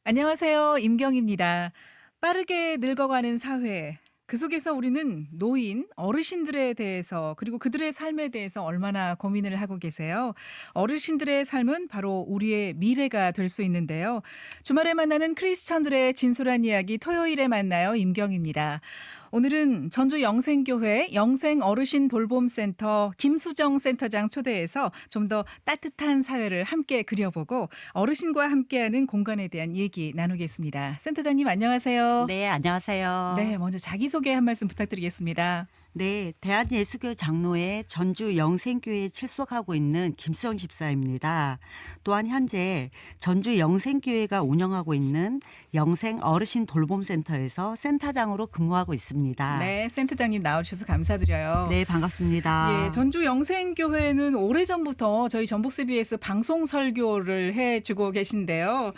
안녕하세요. 임경입니다. 빠르게 늙어가는 사회. 그 속에서 우리는 노인, 어르신들에 대해서 그리고 그들의 삶에 대해서 얼마나 고민을 하고 계세요. 어르신들의 삶은 바로 우리의 미래가 될 수 있는데요. 주말에 만나는 크리스천들의 진솔한 이야기 토요일에 만나요. 임경입니다. 오늘은 전주 영생교회 영생어르신 돌봄센터 김수정 센터장 초대해서 좀 더 따뜻한 사회를 함께 그려보고 어르신과 함께하는 공간에 대한 얘기 나누겠습니다. 센터장님 안녕하세요. 네, 안녕하세요. 네, 먼저 자기소개 한 말씀 부탁드리겠습니다. 네, 대한예수교 장로회 전주 영생교회에 출석하고 있는 김수영 집사입니다. 또한 현재 전주 영생교회가 운영하고 있는 영생 어르신 돌봄센터에서 센터장으로 근무하고 있습니다. 네, 센터장님 나와주셔서 감사드려요. 네, 반갑습니다. 예, 전주 영생교회는 오래전부터 저희 전북CBS 방송 설교를 해주고 계신데요.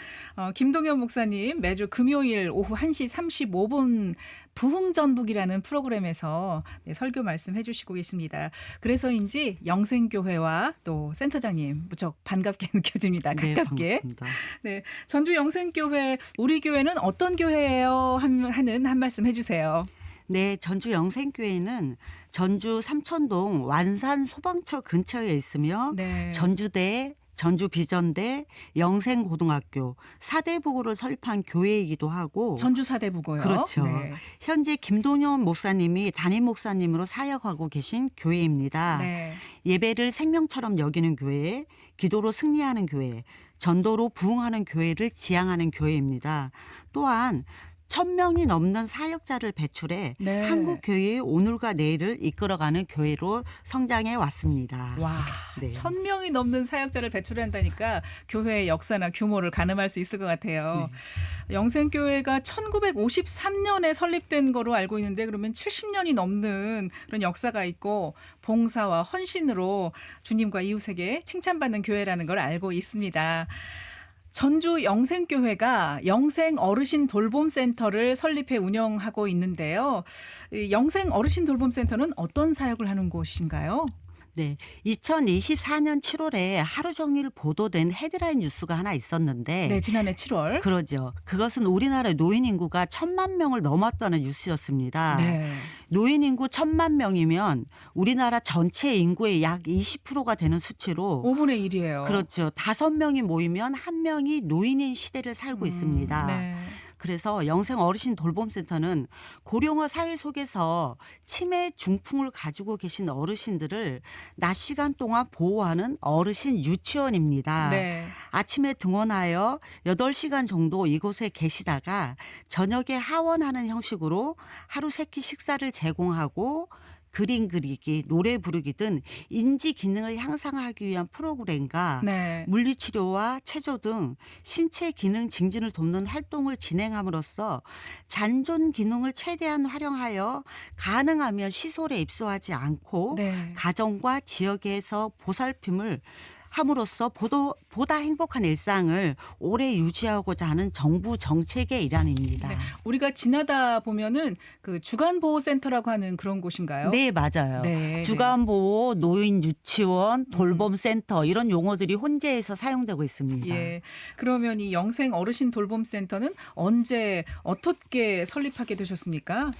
김동현 목사님 매주 금요일 오후 1시 35분 부흥전북이라는 프로그램에서 네, 설교 말씀해 주시고 계십니다. 그래서인지 영생교회와 또 센터장님 무척 반갑게 느껴집니다. 네, 가깝게. 반갑습니다. 네, 전주 영생교회 우리 교회는 어떤 교회예요? 하는 한 말씀 해주세요. 네, 전주 영생교회는 전주 삼천동 완산 소방처 근처에 있으며 네. 전주대, 전주비전대, 영생고등학교, 사대부고를 설립한 교회이기도 하고 전주 사대부고요. 그렇죠. 네. 현재 김동현 목사님이 담임 목사님으로 사역하고 계신 교회입니다. 네. 예배를 생명처럼 여기는 교회, 기도로 승리하는 교회, 전도로 부흥하는 교회를 지향하는 교회입니다. 또한 1,000명이 넘는 사역자를 배출해 네. 한국 교회의 오늘과 내일을 이끌어가는 교회로 성장해 왔습니다. 와, 네. 1,000명이 넘는 사역자를 배출한다니까 교회의 역사나 규모를 가늠할 수 있을 것 같아요. 영생교회가 1953년에 설립된 거로 알고 있는데 그러면 70년이 넘는 그런 역사가 있고 봉사와 헌신으로 주님과 이웃에게 칭찬받는 교회라는 걸 알고 있습니다. 전주 영생교회가 영생어르신 돌봄센터를 설립해 운영하고 있는데요. 이 영생어르신 돌봄센터는 어떤 사역을 하는 곳인가요? 네, 2024년 7월에 하루 종일 보도된 헤드라인 뉴스가 하나 있었는데 네, 지난해 7월. 그러죠. 그것은 우리나라 노인 인구가 1,000만 명을 넘었다는 뉴스였습니다. 네. 노인 인구 1,000만 명이면 우리나라 전체 인구의 약 20%가 되는 수치로 5분의 1이에요. 그렇죠. 5명이 모이면 1명이 노인인 시대를 살고 있습니다. 네. 그래서 영생 어르신 돌봄센터는 고령화 사회 속에서 치매 중풍을 가지고 계신 어르신들을 낮 시간 동안 보호하는 어르신 유치원입니다. 네. 아침에 등원하여 8시간 정도 이곳에 계시다가 저녁에 하원하는 형식으로 하루 3끼 식사를 제공하고 그림 그리기, 노래 부르기 등 인지 기능을 향상하기 위한 프로그램과 네. 물리치료와 체조 등 신체 기능 증진을 돕는 활동을 진행함으로써 잔존 기능을 최대한 활용하여 가능하면 시설에 입소하지 않고 네. 가정과 지역에서 보살핌을 함으로써 보다 행복한 일상을 오래 유지하고자 하는 정부 정책의 일환입니다. 네. 우리가 지나다 보면은 그 주간보호센터라고 하는 그런 곳인가요? 네, 맞아요. 네. 주간보호, 노인 유치원, 돌봄센터 이런 용어들이 혼재해서 사용되고 있습니다. 예. 그러면 이 영생 어르신 돌봄센터는 언제 어떻게 설립하게 되셨습니까?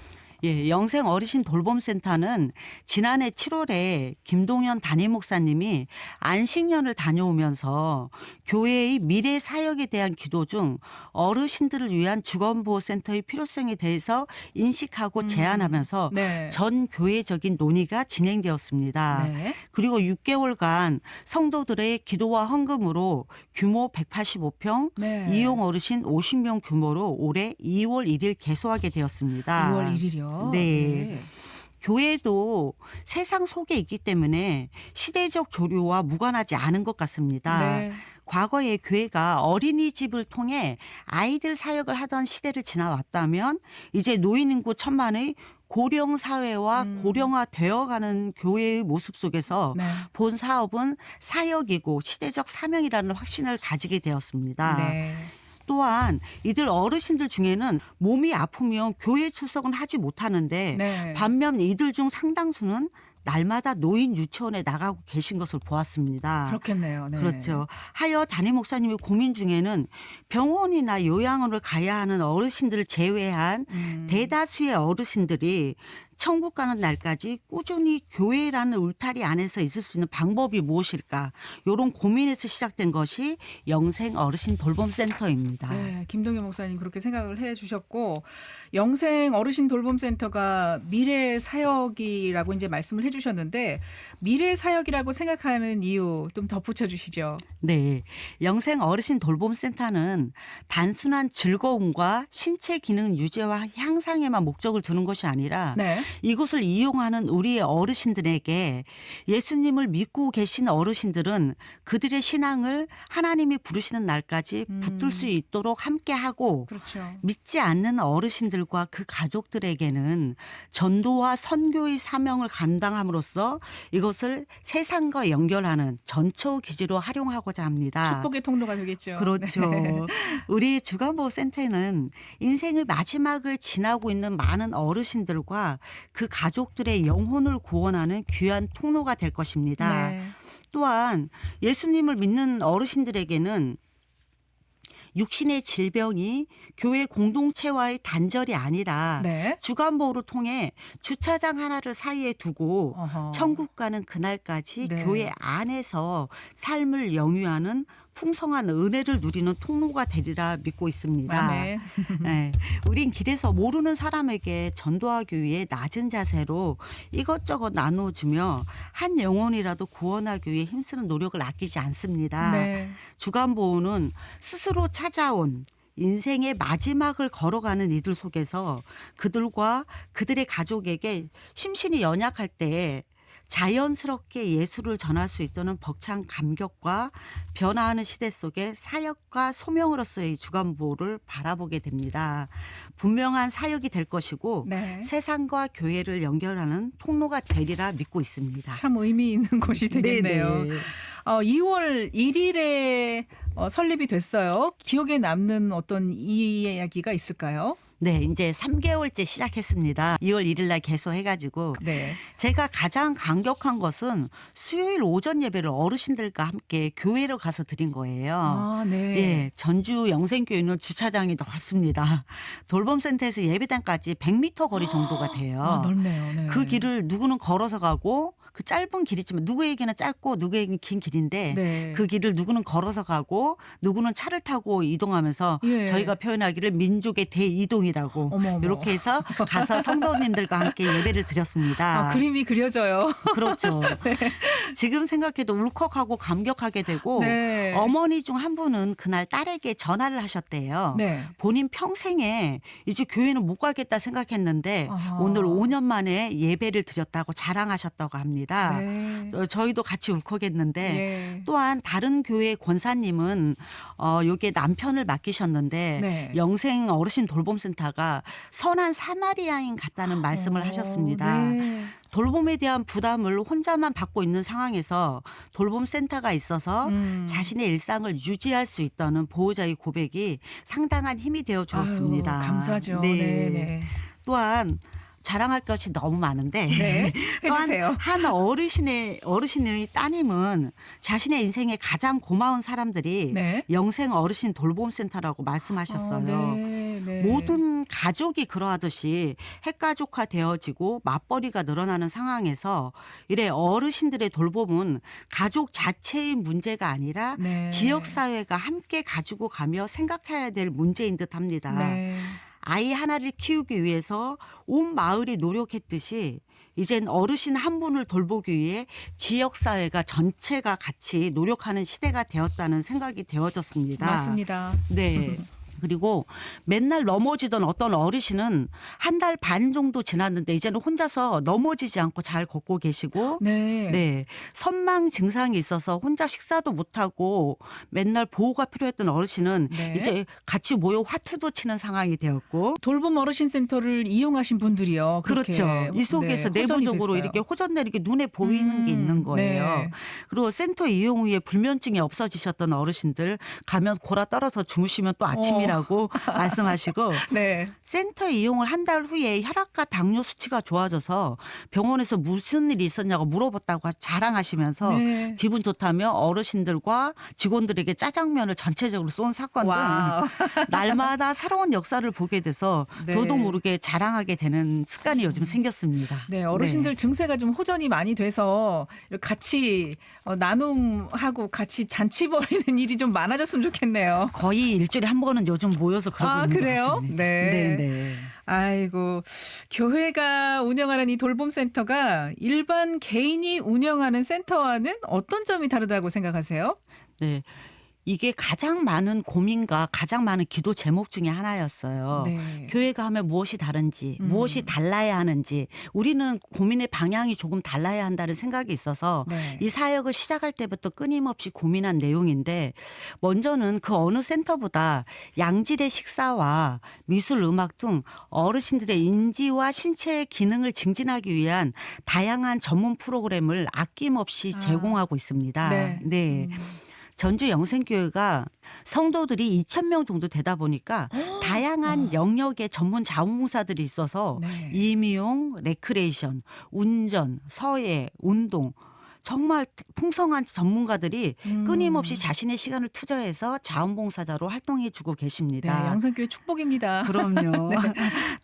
예, 영생 어르신 돌봄센터는 지난해 7월에 김동현 담임 목사님이 안식년을 다녀오면서 교회의 미래 사역에 대한 기도 중 어르신들을 위한 주간보호센터의 필요성에 대해서 인식하고 제안하면서 네. 전 교회적인 논의가 진행되었습니다. 네. 그리고 6개월간 성도들의 기도와 헌금으로 규모 185평, 네. 이용 어르신 50명 규모로 올해 2월 1일 개소하게 되었습니다. 2월 1일이요. 네. 교회도 세상 속에 있기 때문에 시대적 조류와 무관하지 않은 것 같습니다. 네. 과거에 교회가 어린이집을 통해 아이들 사역을 하던 시대를 지나왔다면 이제 노인 인구 1,000만의 고령 사회와 고령화 되어가는 교회의 모습 속에서 네. 본 사업은 사역이고 시대적 사명이라는 확신을 가지게 되었습니다. 네. 또한 이들 어르신들 중에는 몸이 아프면 교회 출석은 하지 못하는데 네. 반면 이들 중 상당수는 날마다 노인 유치원에 나가고 계신 것을 보았습니다. 그렇겠네요. 네. 그렇죠. 하여 담임 목사님의 고민 중에는 병원이나 요양원을 가야 하는 어르신들을 제외한 대다수의 어르신들이 천국 가는 날까지 꾸준히 교회라는 울타리 안에서 있을 수 있는 방법이 무엇일까? 이런 고민에서 시작된 것이 영생 어르신 돌봄센터입니다. 네, 김동현 목사님 그렇게 생각을 해주셨고 영생 어르신 돌봄센터가 미래 사역이라고 이제 말씀을 해주셨는데 미래 사역이라고 생각하는 이유 좀 덧붙여 주시죠. 네. 영생 어르신 돌봄센터는 단순한 즐거움과 신체 기능 유지와 향상에만 목적을 두는 것이 아니라 네. 이곳을 이용하는 우리의 어르신들에게 예수님을 믿고 계신 어르신들은 그들의 신앙을 하나님이 부르시는 날까지 붙들 수 있도록 함께하고 그렇죠. 믿지 않는 어르신들과 그 가족들에게는 전도와 선교의 사명을 감당함으로써 이것을 세상과 연결하는 전초 기지로 활용하고자 합니다. 축복의 통로가 되겠죠. 그렇죠. 네. 우리 주간보호센터는 인생의 마지막을 지나고 있는 많은 어르신들과 그 가족들의 영혼을 구원하는 귀한 통로가 될 것입니다. 네. 또한 예수님을 믿는 어르신들에게는 육신의 질병이 교회 공동체와의 단절이 아니라 네. 주간보호를 통해 주차장 하나를 사이에 두고 어허. 천국 가는 그날까지 네. 교회 안에서 삶을 영위하는 풍성한 은혜를 누리는 통로가 되리라 믿고 있습니다. 아멘. 네. 우린 길에서 모르는 사람에게 전도하기 위해 낮은 자세로 이것저것 나눠주며 한 영혼이라도 구원하기 위해 힘쓰는 노력을 아끼지 않습니다. 네. 주간보호는 스스로 찾아온 인생의 마지막을 걸어가는 이들 속에서 그들과 그들의 가족에게 심신이 연약할 때 자연스럽게 예수를 전할 수 있다는 벅찬 감격과 변화하는 시대 속에 사역과 소명으로서의 주간보호를 바라보게 됩니다. 분명한 사역이 될 것이고 네. 세상과 교회를 연결하는 통로가 되리라 믿고 있습니다. 참 의미 있는 곳이 되겠네요. 네네. 2월 1일에 설립이 됐어요. 기억에 남는 어떤 이야기가 있을까요? 네, 이제 3개월째 시작했습니다. 2월 1일 날 개소해가지고 네. 제가 가장 감격한 것은 수요일 오전 예배를 어르신들과 함께 교회로 가서 드린 거예요. 아, 네. 예, 전주 영생교회는 주차장이 넓습니다. 돌봄센터에서 예배당까지 100m 거리 정도가 돼요. 아, 넓네요. 네. 그 길을 누구는 걸어서 가고 그 짧은 길이지만 누구에게는 짧고 누구에게는 긴 길인데 네. 그 길을 누구는 걸어서 가고 누구는 차를 타고 이동하면서 예. 저희가 표현하기를 민족의 대이동이라고 어머. 이렇게 해서 가서 성도님들과 함께 예배를 드렸습니다. 그림이 그려져요. 그렇죠. 지금 생각해도 울컥하고 감격하게 되고 네. 어머니 중 한 분은 그날 딸에게 전화를 하셨대요. 네. 본인 평생에 이제 교회는 못 가겠다 생각했는데 아하. 오늘 5년 만에 예배를 드렸다고 자랑하셨다고 합니다. 네. 저희도 같이 울컥했는데 예. 또한 다른 교회 권사님은 요게 남편을 맡기셨는데 네. 영생 어르신 돌봄센터가 선한 사마리아인 같다는 말씀을 하셨습니다. 네. 돌봄에 대한 부담을 혼자만 받고 있는 상황에서 돌봄센터가 있어서 자신의 일상을 유지할 수 있다는 보호자의 고백이 상당한 힘이 되어 주었습니다. 아유, 감사죠. 네. 네. 네. 또한 자랑할 것이 너무 많은데 네. 또한 해주세요. 한 어르신의 따님은 자신의 인생에 가장 고마운 사람들이 네. 영생 어르신 돌봄센터라고 말씀하셨어요. 네. 네. 모든 가족이 그러하듯이 핵가족화 되어지고 맞벌이가 늘어나는 상황에서 이래 어르신들의 돌봄은 가족 자체의 문제가 아니라 네. 지역사회가 함께 가지고 가며 생각해야 될 문제인 듯합니다. 네. 아이 하나를 키우기 위해서 온 마을이 노력했듯이 이젠 어르신 한 분을 돌보기 위해 지역사회가 전체가 같이 노력하는 시대가 되었다는 생각이 되어졌습니다. 맞습니다. 네. 그리고 맨날 넘어지던 어떤 어르신은 한 달 반 정도 지났는데 이제는 혼자서 넘어지지 않고 잘 걷고 계시고 네. 네. 선망 증상이 있어서 혼자 식사도 못하고 맨날 보호가 필요했던 어르신은 네. 이제 같이 모여 화투도 치는 상황이 되었고 돌봄 어르신 센터를 이용하신 분들이요. 그렇게 그렇죠. 이 속에서 네, 호전이 내부적으로 됐어요. 이렇게 호전되는 게 눈에 보이는 게 있는 거예요. 네. 그리고 센터 이용 후에 불면증이 없어지셨던 어르신들 가면 골아 떨어서 주무시면 또 아침이라고 땡이라고 말씀하시고 네. 센터 이용을 한 달 후에 혈압과 당뇨 수치가 좋아져서 병원에서 무슨 일이 있었냐고 물어봤다고 자랑하시면서 네. 기분 좋다며 어르신들과 직원들에게 짜장면을 전체적으로 쏜 사건 등 와우. 날마다 새로운 역사를 보게 돼서 네. 저도 모르게 자랑하게 되는 습관이 요즘 생겼습니다. 네, 어르신들 증세가 좀 호전이 많이 돼서 같이 나눔하고 같이 잔치 벌이는 일이 좀 많아졌으면 좋겠네요. 거의 일주일에 한 번은 요즘 모여서 그러고 아, 있는 그래요? 것 같습니다. 네. 네. 아이고, 교회가 운영하는 이 돌봄센터가 일반 개인이 운영하는 센터와는 어떤 점이 다르다고 생각하세요? 네. 이게 가장 많은 고민과 가장 많은 기도 제목 중에 하나였어요. 네. 교회가 하면 무엇이 다른지, 무엇이 달라야 하는지, 우리는 고민의 방향이 조금 달라야 한다는 생각이 있어서 네. 이 사역을 시작할 때부터 끊임없이 고민한 내용인데, 먼저는 그 어느 센터보다 양질의 식사와 미술, 음악 등 어르신들의 인지와 신체의 기능을 증진하기 위한 다양한 전문 프로그램을 아낌없이 제공하고 있습니다. 네. 네. 전주 영생교회가 성도들이 2,000명 정도 되다 보니까 다양한 영역의 전문 자원봉사들이 있어서 네. 임용, 레크레이션, 운전, 서예, 운동 정말 풍성한 전문가들이 끊임없이 자신의 시간을 투자해서 자원봉사자로 활동해 주고 네, 계십니다. 영생교회 축복입니다. 그럼요.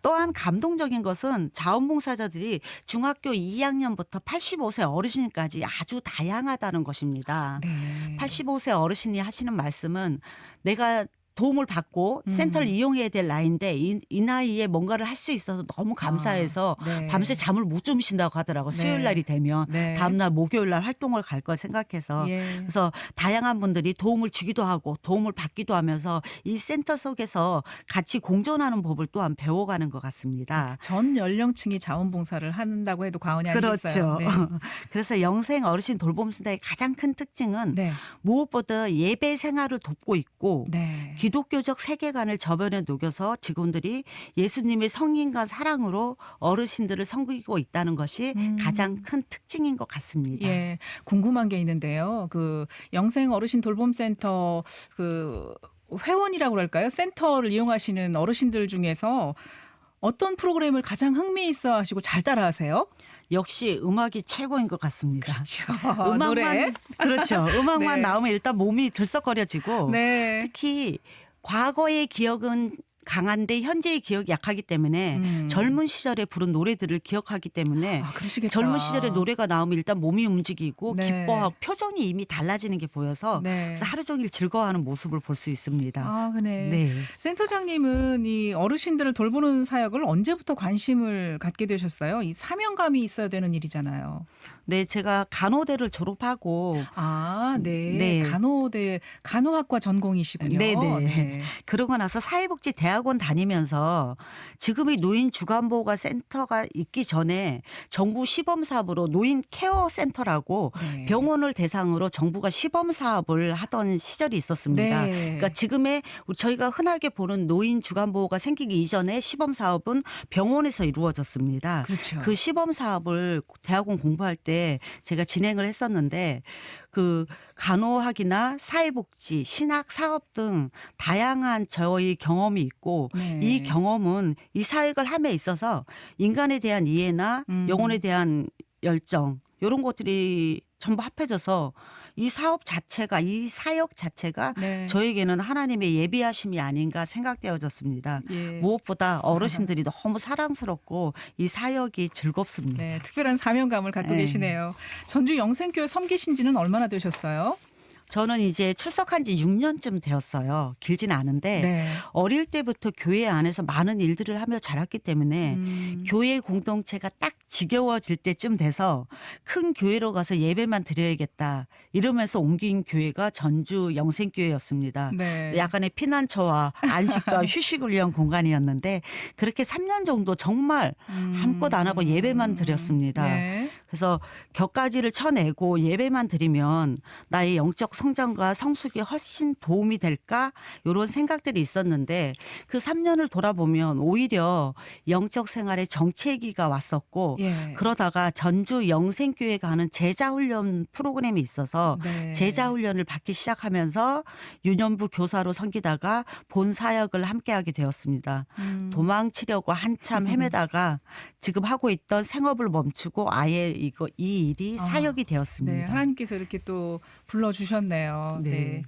또한 감동적인 것은 자원봉사자들이 중학교 2학년부터 85세 어르신까지 아주 다양하다는 것입니다. 네. 85세 어르신이 하시는 말씀은 내가 도움을 받고 센터를 이용해야 될 나이인데 이 나이에 뭔가를 할 수 있어서 너무 감사해서 네. 밤새 잠을 못 주무신다고 하더라고. 네. 수요일 날이 되면 네. 다음날 목요일 날 활동을 갈 걸 생각해서 예. 그래서 다양한 분들이 도움을 주기도 하고 도움을 받기도 하면서 이 센터 속에서 같이 공존하는 법을 또한 배워가는 것 같습니다. 전 연령층이 자원봉사를 한다고 해도 과언이 아니겠어요. 그렇죠. 그래서 영생 어르신 돌봄센터의 가장 큰 특징은 네. 무엇보다 예배 생활을 돕고 있고 네. 기독교적 세계관을 저변에 녹여서 직원들이 예수님의 성인과 사랑으로 어르신들을 섬기고 있다는 것이 가장 큰 특징인 것 같습니다. 예, 궁금한 게 있는데요. 그 영생 어르신 돌봄센터 그 회원이라고 그럴까요? 센터를 이용하시는 어르신들 중에서 어떤 프로그램을 가장 흥미있어 하시고 잘 따라하세요? 역시 음악이 최고인 것 같습니다. 그렇죠. 음악만 노래. 그렇죠. 음악만 네. 나오면 일단 몸이 들썩거려지고 네. 특히 과거의 기억은 강한데 현재의 기억이 약하기 때문에 젊은 시절에 부른 노래들을 기억하기 때문에 아, 그러시겠다. 젊은 시절에 노래가 나오면 일단 몸이 움직이고 네. 기뻐하고 표정이 이미 달라지는 게 보여서 네. 그래서 하루 종일 즐거워하는 모습을 볼 수 있습니다. 아, 그네. 네. 센터장님은 이 어르신들을 돌보는 사역을 언제부터 관심을 갖게 되셨어요? 이 사명감이 있어야 되는 일이잖아요. 네, 제가 간호대를 졸업하고 아, 네. 네. 간호학과 전공이시군요. 네네. 그러고 나서 사회복지대학원 다니면서 지금의 노인 주간보호가 센터가 있기 전에 정부 시범 사업으로 노인 케어 센터라고 네. 병원을 대상으로 정부가 시범 사업을 하던 시절이 있었습니다. 네. 그러니까 지금의 저희가 흔하게 보는 노인 주간보호가 생기기 이전에 시범 사업은 병원에서 이루어졌습니다. 그렇죠. 그 시범 사업을 대학원 공부할 때 제가 진행을 했었는데 그 간호학이나 사회복지, 신학 사업 등 다양한 저희 경험이 있고 네. 이 경험은 이 사역을 함에 있어서 인간에 대한 이해나 영혼에 대한 열정 이런 것들이 전부 합해져서 이 사업 자체가 이 사역 자체가 네. 저에게는 하나님의 예비하심이 아닌가 생각되어졌습니다. 예. 무엇보다 어르신들이 너무 사랑스럽고 이 사역이 즐겁습니다. 네, 특별한 사명감을 갖고 네. 계시네요. 전주 영생교회 섬기신 지는 얼마나 되셨어요? 저는 이제 출석한 지 6년쯤 되었어요. 길진 않은데 네. 어릴 때부터 교회 안에서 많은 일들을 하며 자랐기 때문에 교회 공동체가 딱 지겨워질 때쯤 돼서 큰 교회로 가서 예배만 드려야겠다 이러면서 옮긴 교회가 전주 영생교회였습니다. 네. 약간의 피난처와 안식과 휴식을 위한 공간이었는데 그렇게 3년 정도 정말 아무것도 안 하고 예배만 드렸습니다. 네. 그래서 격가지를 쳐내고 예배만 드리면 나의 영적 성장과 성숙이 훨씬 도움이 될까? 이런 생각들이 있었는데 그 3년을 돌아보면 오히려 영적 생활에 정체기가 왔었고 예. 그러다가 전주 영생교회가 하는 제자훈련 프로그램이 있어서 네. 제자훈련을 받기 시작하면서 유년부 교사로 섬기다가 본 사역을 함께하게 되었습니다. 도망치려고 한참 헤매다가 지금 하고 있던 생업을 멈추고 아예 이 일이 아, 사역이 네, 되었습니다. 하나님께서 이렇게 또 불러주셨네요. 네. 네.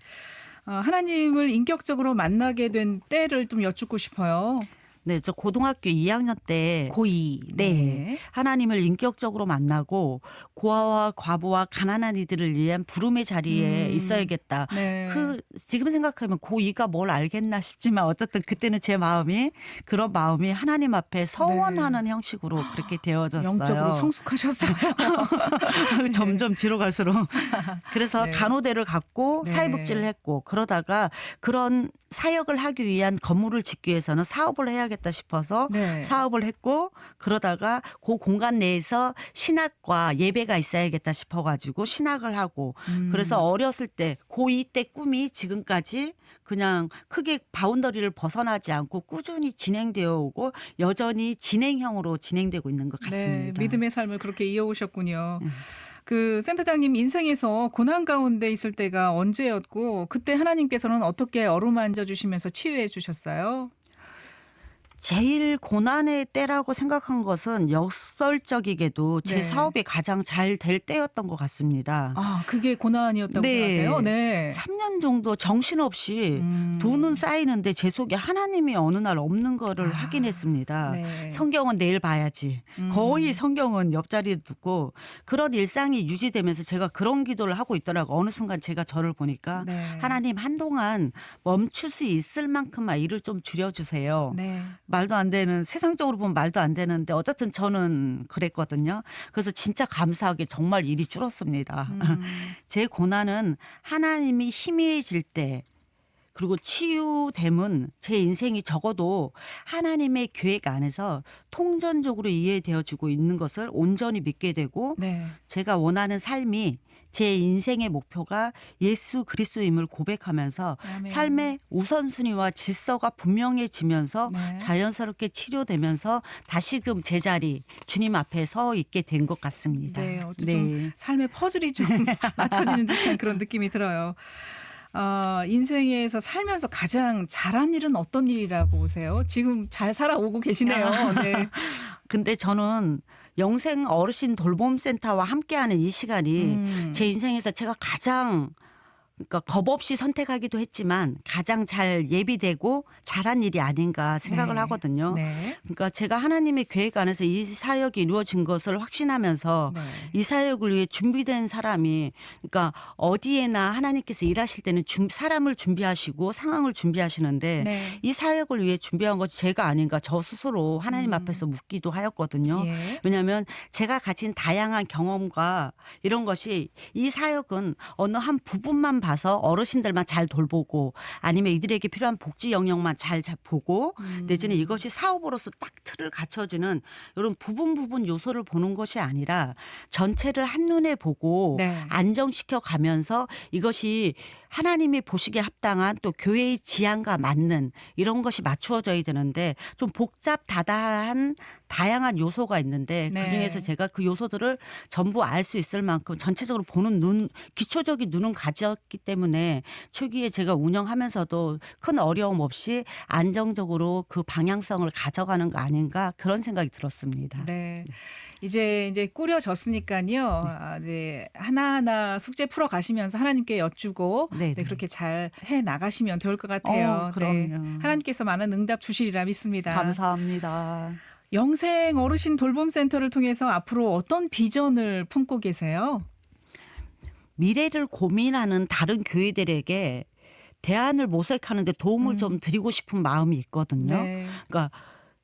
하나님을 인격적으로 만나게 된 때를 좀 여쭙고 싶어요. 네, 저 고등학교 2학년 때 고2. 네. 하나님을 인격적으로 만나고 고아와 과부와 가난한 이들을 위한 부름의 자리에 있어야겠다. 네. 지금 생각하면 고2가 뭘 알겠나 싶지만 어쨌든 그때는 제 마음이 그런 마음이 하나님 앞에 서원하는 형식으로 그렇게 되어졌어요. 영적으로 성숙하셨어요. 점점 뒤로 갈수록. 그래서 네. 간호대를 갔고 네. 사회복지를 했고 그러다가 그런 사역을 하기 위한 건물을 짓기 위해서는 사업을 해야겠다 싶어서 네. 사업을 했고 그러다가 그 공간 내에서 신학과 예배가 있어야겠다 싶어가지고 신학을 하고 그래서 어렸을 때 고2 때 꿈이 지금까지 그냥 크게 바운더리를 벗어나지 않고 꾸준히 진행되어 오고 여전히 진행형으로 진행되고 있는 것 같습니다. 네, 믿음의 삶을 그렇게 이어오셨군요. 그 센터장님 인생에서 고난 가운데 있을 때가 언제였고 그때 하나님께서는 어떻게 어루만져 주시면서 치유해 주셨어요? 제일 고난의 때라고 생각한 것은 역설적이게도 제 네. 사업이 가장 잘 될 때였던 것 같습니다. 그게 고난이었다고 네. 생각하세요? 네. 3년 정도 정신없이 음. 돈은 쌓이는데 제 속에 하나님이 어느 날 없는 거를 확인했습니다. 네. 성경은 내일 봐야지. 거의 성경은 옆자리에 두고 그런 일상이 유지되면서 제가 그런 기도를 하고 있더라고요. 어느 순간 제가 저를 보니까 네. 하나님 한동안 멈출 수 있을 만큼만 일을 좀 줄여주세요. 네. 말도 안 되는 세상적으로 보면 말도 안 되는데 어쨌든 저는 그랬거든요. 그래서 진짜 감사하게 정말 일이 줄었습니다. 제 고난은 하나님이 희미해질 때 그리고 치유됨은 제 인생이 적어도 하나님의 계획 안에서 통전적으로 이해되어지고 있는 것을 온전히 믿게 되고 네. 제가 원하는 삶이 제 인생의 목표가 예수 그리스도임을 고백하면서 아멘. 삶의 우선순위와 질서가 분명해지면서 네. 자연스럽게 치료되면서 다시금 제자리 주님 앞에 서 있게 된 것 같습니다. 네, 어쨌든 좀 삶의 퍼즐이 좀 맞춰지는 듯한 그런 느낌이 들어요. 인생에서 살면서 가장 잘한 일은 어떤 일이라고 보세요? 지금 잘 살아오고 계시네요. 네. 근데 저는 영생 어르신 돌봄센터와 함께하는 이 시간이 제 인생에서 제가 가장 그러니까 겁 없이 선택하기도 했지만 가장 잘 예비되고 잘한 일이 아닌가 생각을 네. 하거든요. 네. 그러니까 제가 하나님의 계획 안에서 이 사역이 이루어진 것을 확신하면서 네. 이 사역을 위해 준비된 사람이 그러니까 어디에나 하나님께서 일하실 때는 사람을 준비하시고 상황을 준비하시는데 네. 이 사역을 위해 준비한 것이 제가 아닌가 저 스스로 하나님 앞에서 묻기도 하였거든요. 예. 왜냐하면 제가 가진 다양한 경험과 이런 것이 이 사역은 어느 한 부분만 봐서 어르신들만 잘 돌보고 아니면 이들에게 필요한 복지 영역만 잘 보고 내지는 이것이 사업으로서 딱 틀을 갖춰지는 이런 부분 요소를 보는 것이 아니라 전체를 한눈에 보고 네. 안정시켜 가면서 이것이 하나님이 보시기에 합당한 또 교회의 지향과 맞는 이런 것이 맞추어져야 되는데 좀 복잡다단한 다양한 요소가 있는데 네. 그중에서 제가 그 요소들을 전부 알 수 있을 만큼 전체적으로 보는 눈, 기초적인 눈은 가졌기 때문에 초기에 제가 운영하면서도 큰 어려움 없이 안정적으로 그 방향성을 가져가는 거 아닌가 그런 생각이 들었습니다. 네. 이제 꾸려졌으니까요. 이제 하나하나 숙제 풀어 가시면서 하나님께 여쭈고 네, 네, 네. 그렇게 잘 해 나가시면 좋을 것 같아요. 네. 그럼요. 하나님께서 많은 응답 주시리라 믿습니다. 감사합니다. 영생 어르신 돌봄센터를 통해서 앞으로 어떤 비전을 품고 계세요? 미래를 고민하는 다른 교회들에게 대안을 모색하는 데 도움을 좀 드리고 싶은 마음이 있거든요. 네. 그러니까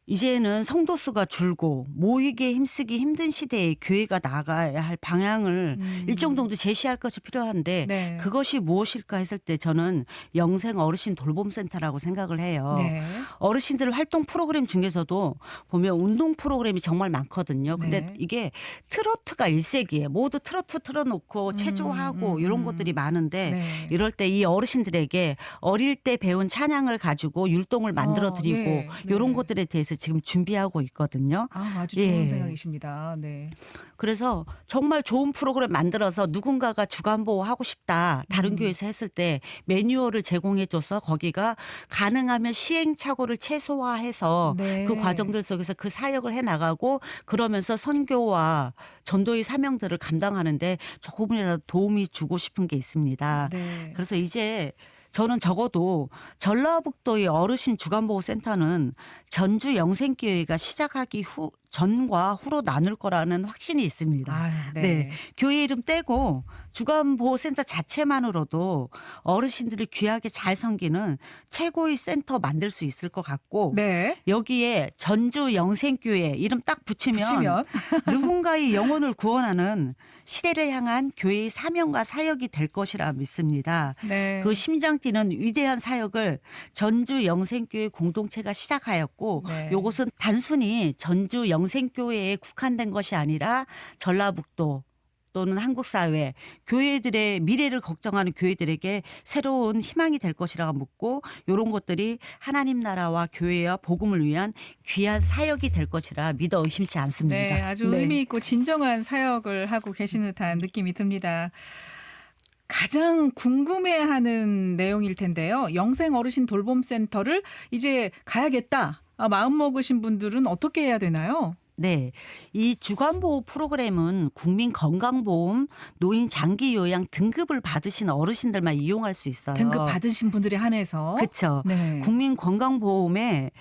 이제는 성도 수가 줄고 모이게 힘쓰기 힘든 시대에 교회가 나가야 할 방향을 일정 정도 제시할 것이 필요한데 네. 그것이 무엇일까 했을 때 저는 영생 어르신 돌봄센터라고 생각을 해요. 네. 어르신들 활동 프로그램 중에서도 보면 운동 프로그램이 정말 많거든요. 근데 네. 이게 트로트가 일색이에요. 모두 트로트 틀어놓고 체조하고 이런 것들이 많은데 네. 이럴 때 이 어르신들에게 어릴 때 배운 찬양을 가지고 율동을 만들어 드리고 예. 이런 네. 것들에 대해서 지금 준비하고 있거든요. 아주 좋은 예. 생각이십니다. 네. 그래서 정말 좋은 프로그램 만들어서 누군가가 주간보호하고 싶다. 다른 교회에서 했을 때 매뉴얼을 제공해줘서 거기가 가능하면 시행착오를 최소화해서 네. 그 과정들 속에서 그 사역을 해나가고 그러면서 선교와 전도의 사명들을 감당하는데 조금이라도 도움이 주고 싶은 게 있습니다. 네. 그래서 이제 저는 적어도 전라북도의 어르신 주간보호센터는 전주 영생교회가 시작하기 전과 후로 나눌 거라는 확신이 있습니다. 아유, 네. 네. 교회 이름 떼고 주간보호센터 자체만으로도 어르신들을 귀하게 잘 섬기는 최고의 센터 만들 수 있을 것 같고 네. 여기에 전주 영생교회 이름 딱 붙이면 누군가의 영혼을 구원하는 시대를 향한 교회의 사명과 사역이 될 것이라 믿습니다. 네. 그 심장 뛰는 위대한 사역을 전주 영생교회 공동체가 시작하였고 네. 이것은 단순히 전주 영생교회에 국한된 것이 아니라 전라북도 또는 한국 사회 교회들의 미래를 걱정하는 교회들에게 새로운 희망이 될 것이라고 묻고 이런 것들이 하나님 나라와 교회와 복음을 위한 귀한 사역이 될 것이라 믿어 의심치 않습니다. 네, 아주 의미 있고 진정한 사역을 하고 계시는 듯한 느낌이 듭니다. 가장 궁금해하는 내용일 텐데요. 영생 어르신 돌봄센터를 이제 가야겠다. 마음 먹으신 분들은 어떻게 해야 되나요? 네. 이 주간보호 프로그램은 국민건강보험, 노인 장기요양 등급을 받으신 어르신들만 이용할 수 있어요. 등급 받으신 분들에 한해서. 그렇죠. 네. 국민건강보험에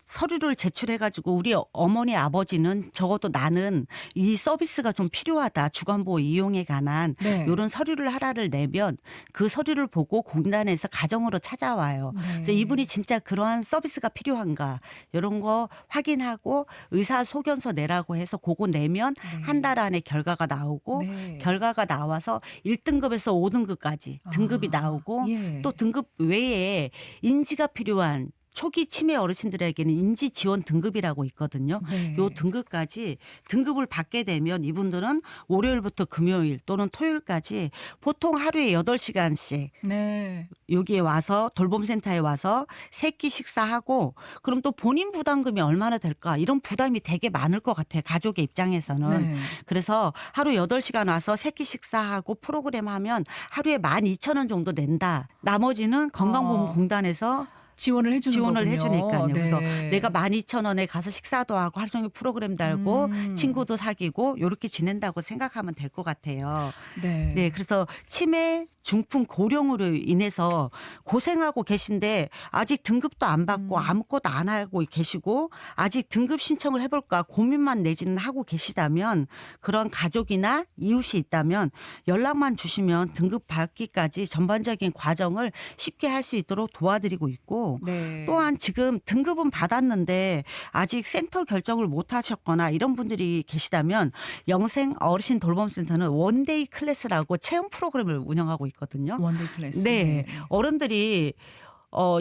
서류를 제출해가지고 우리 어머니 아버지는 적어도 나는 이 서비스가 좀 필요하다. 주간보호 이용에 관한 네. 이런 서류를 하나를 내면 그 서류를 보고 공단에서 가정으로 찾아와요. 네. 그래서 이분이 진짜 그러한 서비스가 필요한가 이런 거 확인하고 의사소견서 내라고 해서 그거 내면 네. 한 달 안에 결과가 나오고 네. 결과가 나와서 1등급에서 5등급까지 등급이 아, 나오고 예. 또 등급 외에 인지가 필요한 초기 치매 어르신들에게는 인지 지원 등급이라고 있거든요. 네. 요 등급까지 등급을 받게 되면 이분들은 월요일부터 금요일 또는 토요일까지 보통 하루에 8시간씩 네. 여기에 와서 돌봄센터에 와서 세끼 식사하고 그럼 또 본인 부담금이 얼마나 될까 이런 부담이 되게 많을 것 같아요. 가족의 입장에서는. 네. 그래서 하루 8시간 와서 세끼 식사하고 프로그램 하면 하루에 12,000원 정도 낸다. 나머지는 건강보험공단에서 지원을 해주는 지원을 거군요. 해주니까요. 네. 그래서 내가 12,000원에 가서 식사도 하고 하루 종일 프로그램 달고 친구도 사귀고 이렇게 지낸다고 생각하면 될 것 같아요. 네. 네, 그래서 치매, 중풍, 고령으로 인해서 고생하고 계신데 아직 등급도 안 받고 아무것도 안 하고 계시고 아직 등급 신청을 해볼까 고민만 내지는 하고 계시다면 그런 가족이나 이웃이 있다면 연락만 주시면 등급 받기까지 전반적인 과정을 쉽게 할 수 있도록 도와드리고 있고 네. 또한 지금 등급은 받았는데 아직 센터 결정을 못 하셨거나 이런 분들이 계시다면 영생 어르신 돌봄센터는 원데이 클래스라고 체험 프로그램을 운영하고 있거든요. 원데이 클래스. 네. 어른들이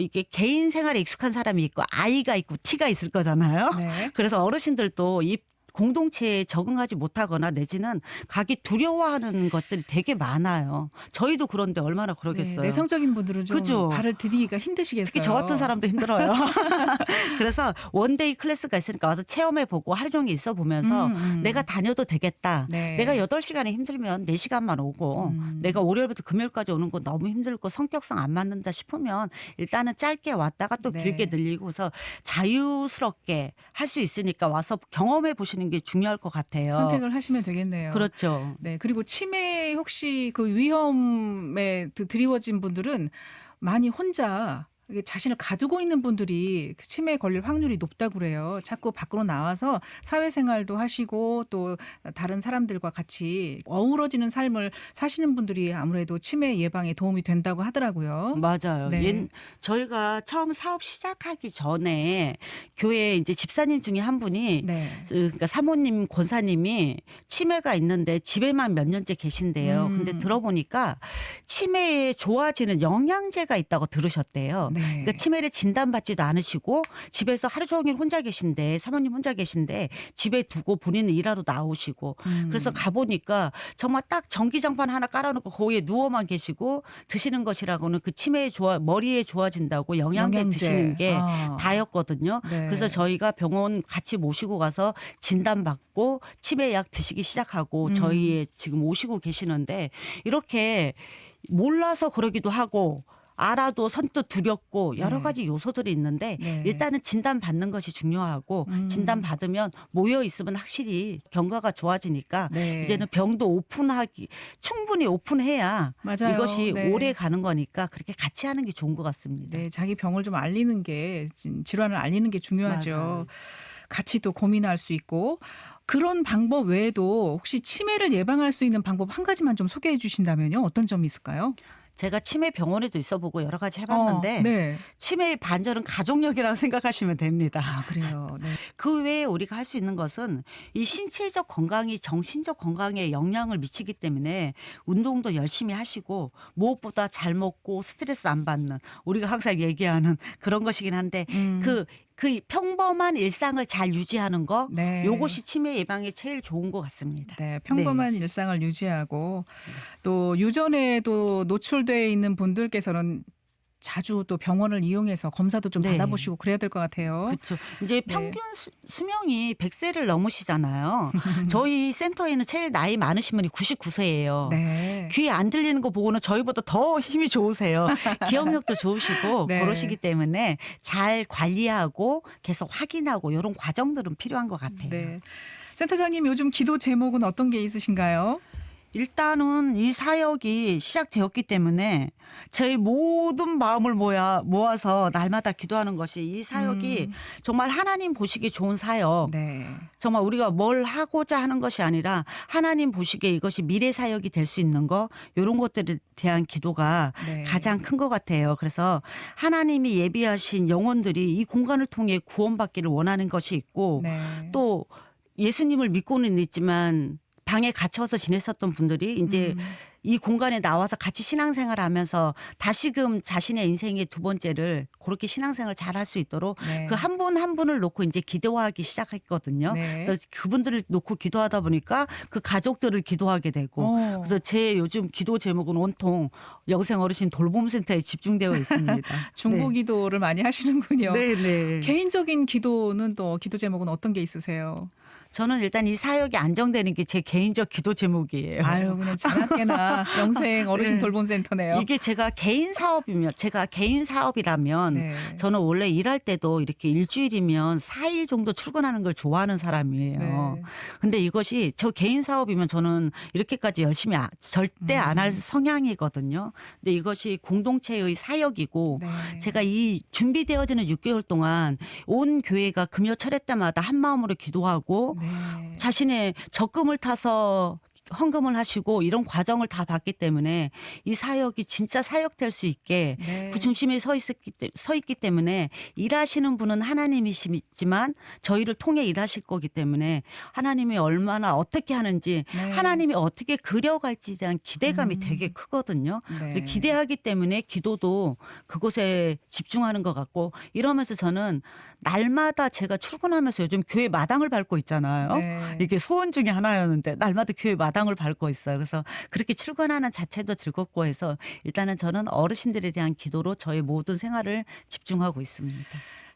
이게 개인 생활에 익숙한 사람이 있고 아이가 있고 티가 있을 거잖아요. 네. 그래서 어르신들도 이 공동체에 적응하지 못하거나 내지는 가기 두려워하는 것들이 되게 많아요. 저희도 그런데 얼마나 그러겠어요. 네, 내성적인 분들은 좀 그죠? 발을 디디기가 힘드시겠어요. 특히 저 같은 사람도 힘들어요. 그래서 원데이 클래스가 있으니까 와서 체험해보고 하루 종일 있어 보면서 내가 다녀도 되겠다. 네. 내가 8시간이 힘들면 4시간만 오고 내가 월요일부터 금요일까지 오는 거 너무 힘들고 성격상 안 맞는다 싶으면 일단은 짧게 왔다가 또 네. 길게 늘리고서 자유스럽게 할 수 있으니까 와서 경험해 보시는 게 중요할 것 같아요. 선택을 하시면 되겠네요. 그렇죠. 네, 그리고 치매 혹시 그 위험에 드리워진 분들은 많이 혼자 이게 자신을 가두고 있는 분들이 그 치매에 걸릴 확률이 높다고 그래요. 자꾸 밖으로 나와서 사회생활도 하시고 또 다른 사람들과 같이 어우러지는 삶을 사시는 분들이 아무래도 치매 예방에 도움이 된다고 하더라고요. 맞아요. 네. 저희가 처음 사업 시작하기 전에 교회 이제 집사님 중에 한 분이 네. 그러니까 사모님 권사님이 치매가 있는데 집에만 몇 년째 계신대요. 근데 들어보니까 치매에 좋아지는 영양제가 있다고 들으셨대요. 네. 그러니까 치매를 진단받지도 않으시고 집에서 하루 종일 혼자 계신데 사모님 혼자 계신데 집에 두고 본인은 일하러 나오시고 그래서 가보니까 정말 딱 전기장판 하나 깔아놓고 거기에 누워만 계시고 드시는 것이라고는 그 치매에 머리에 좋아진다고 영양제 드시는 게 아. 다였거든요. 네. 그래서 저희가 병원 같이 모시고 가서 진단받고 치매약 드시기 시작하고 저희의 지금 오시고 계시는데 이렇게 몰라서 그러기도 하고 알아도 선뜻 두렵고 여러 네. 가지 요소들이 있는데 네. 일단은 진단받는 것이 중요하고 진단받으면 모여 있으면 확실히 경과가 좋아지니까 네. 이제는 병도 충분히 오픈해야 맞아요. 이것이 네. 오래 가는 거니까 그렇게 같이 하는 게 좋은 것 같습니다. 네, 자기 병을 좀 알리는 게 질환을 알리는 게 중요하죠. 맞아요. 같이 또 고민할 수 있고 그런 방법 외에도 혹시 치매를 예방할 수 있는 방법 한 가지만 좀 소개해 주신다면요. 어떤 점이 있을까요? 제가 치매 병원에도 있어보고 여러 가지 해봤는데 네. 치매의 반절은 가족력이라고 생각하시면 됩니다. 아, 그래요. 네. 그 외에 우리가 할 수 있는 것은 이 신체적 건강이 정신적 건강에 영향을 미치기 때문에 운동도 열심히 하시고 무엇보다 잘 먹고 스트레스 안 받는 우리가 항상 얘기하는 그런 것이긴 한데 그 평범한 일상을 잘 유지하는 거 네. 요것이 치매 예방에 제일 좋은 것 같습니다. 네, 평범한 일상을 유지하고 또 유전에도 노출돼 있는 분들께서는 자주 또 병원을 이용해서 검사도 좀 네. 받아보시고 그래야 될 것 같아요. 그렇죠. 이제 네. 평균 수명이 100세를 넘으시잖아요. 저희 센터에는 제일 나이 많으신 분이 99세예요. 네. 귀에 안 들리는 거 보고는 저희보다 더 힘이 좋으세요. 기억력도 좋으시고 네. 그러시기 때문에 잘 관리하고 계속 확인하고 이런 과정들은 필요한 것 같아요. 네. 센터장님 요즘 기도 제목은 어떤 게 있으신가요? 일단은 이 사역이 시작되었기 때문에 제 모든 마음을 모아서 날마다 기도하는 것이 이 사역이 정말 하나님 보시기에 좋은 사역. 네. 정말 우리가 뭘 하고자 하는 것이 아니라 하나님 보시기에 이것이 미래 사역이 될 수 있는 거 이런 것들에 대한 기도가 네. 가장 큰 것 같아요. 그래서 하나님이 예비하신 영혼들이 이 공간을 통해 구원받기를 원하는 것이 있고 네. 또 예수님을 믿고는 있지만 방에 갇혀서 지냈었던 분들이 이제 이 공간에 나와서 같이 신앙생활을 하면서 다시금 자신의 인생의 두 번째를 그렇게 신앙생활을 잘 할 수 있도록 네. 그 한 분 한 분을 놓고 이제 기도하기 시작했거든요. 네. 그래서 그분들을 놓고 기도하다 보니까 그 가족들을 기도하게 되고 그래서 제 요즘 기도 제목은 온통 영생 어르신 돌봄센터에 집중되어 있습니다. 중보 기도를 많이 하시는군요. 네, 네. 개인적인 기도는 또 기도 제목은 어떤 게 있으세요? 저는 일단 이 사역이 안정되는 게 제 개인적 기도 제목이에요. 아유, 그냥 자나깨나 영생 어르신 네. 돌봄센터네요. 이게 제가 개인 사업이라면 네. 저는 원래 일할 때도 이렇게 일주일이면 4일 정도 출근하는 걸 좋아하는 사람이에요. 네. 근데 이것이 저 개인 사업이면 저는 이렇게까지 열심히 절대 안 할 성향이거든요. 근데 이것이 공동체의 사역이고 네. 제가 이 준비되어지는 6개월 동안 온 교회가 금요철회 때마다 한 마음으로 기도하고 네. 자신의 적금을 타서 헌금을 하시고 이런 과정을 다 봤기 때문에 이 사역이 진짜 사역될 수 있게 네. 그 중심에 서 있기 때문에 일하시는 분은 하나님이시지만 저희를 통해 일하실 거기 때문에 하나님이 얼마나 어떻게 하는지 네. 하나님이 어떻게 그려갈지에 대한 기대감이 되게 크거든요. 네. 그래서 기대하기 때문에 기도도 그곳에 집중하는 것 같고 이러면서 저는 날마다 제가 출근하면서 요즘 교회 마당을 밟고 있잖아요. 네. 이게 소원 중에 하나였는데 날마다 교회 마당을 밟고 있어요. 그래서 그렇게 출근하는 자체도 즐겁고 해서 일단은 저는 어르신들에 대한 기도로 저의 모든 생활을 집중하고 있습니다.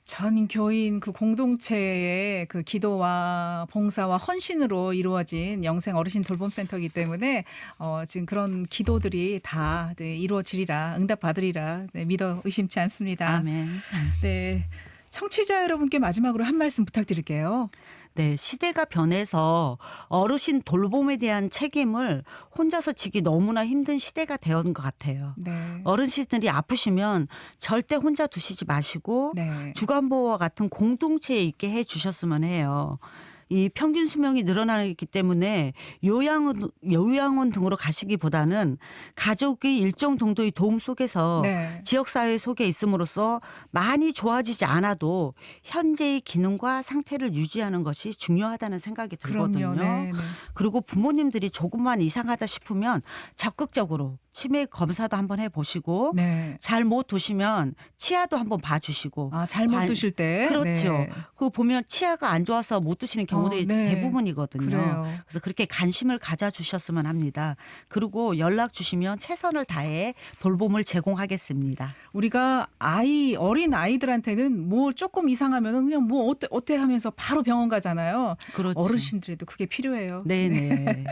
전 교인 그 공동체의 그 기도와 봉사와 헌신으로 이루어진 영생 어르신 돌봄센터이기 때문에 지금 그런 기도들이 다 네, 이루어지리라 응답받으리라 네, 믿어 의심치 않습니다. 아멘. 네, 청취자 여러분께 마지막으로 한 말씀 부탁드릴게요. 네, 시대가 변해서 어르신 돌봄에 대한 책임을 혼자서 지기 너무나 힘든 시대가 되었는 것 같아요. 네. 어르신들이 아프시면 절대 혼자 두시지 마시고 네. 주간보호와 같은 공동체에 있게 해 주셨으면 해요. 이 평균 수명이 늘어나기 때문에 요양원 등으로 가시기보다는 가족이 일정 정도의 도움 속에서 네. 지역사회 속에 있음으로써 많이 좋아지지 않아도 현재의 기능과 상태를 유지하는 것이 중요하다는 생각이 들거든요. 그럼요. 네. 네. 그리고 부모님들이 조금만 이상하다 싶으면 적극적으로 치매 검사도 한번 해보시고 네. 잘 못 두시면 치아도 한번 봐주시고 아, 잘못 관- 드실 때. 그렇죠. 네. 그 보면 치아가 안 좋아서 못 드시는 경우들이 네. 대부분이거든요. 그래요. 그래서 그렇게 관심을 가져주셨으면 합니다. 그리고 연락 주시면 최선을 다해 돌봄을 제공하겠습니다. 우리가 어린 아이들한테는 뭐 조금 이상하면 그냥 뭐 어때 하면서 바로 병원 가잖아요. 그렇죠. 어르신들에도 그게 필요해요. 네네.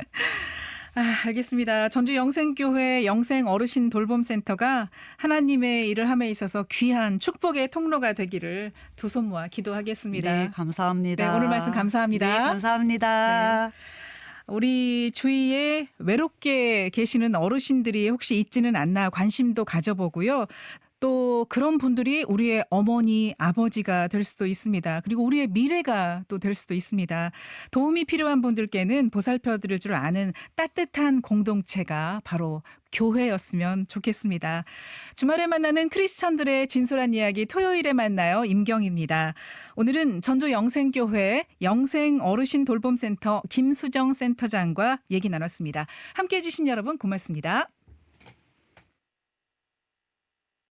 알겠습니다. 전주 영생교회 영생어르신 돌봄센터가 하나님의 일을 함에 있어서 귀한 축복의 통로가 되기를 두 손 모아 기도하겠습니다. 네, 감사합니다. 네, 오늘 말씀 감사합니다. 네, 감사합니다. 우리 주위에 외롭게 계시는 어르신들이 혹시 있지는 않나 관심도 가져보고요. 또 그런 분들이 우리의 어머니, 아버지가 될 수도 있습니다. 그리고 우리의 미래가 또 될 수도 있습니다. 도움이 필요한 분들께는 보살펴 드릴 줄 아는 따뜻한 공동체가 바로 교회였으면 좋겠습니다. 주말에 만나는 크리스천들의 진솔한 이야기 토요일에 만나요. 임경입니다. 오늘은 전주 영생교회 영생어르신 돌봄센터 김수정 센터장과 얘기 나눴습니다. 함께해 주신 여러분 고맙습니다.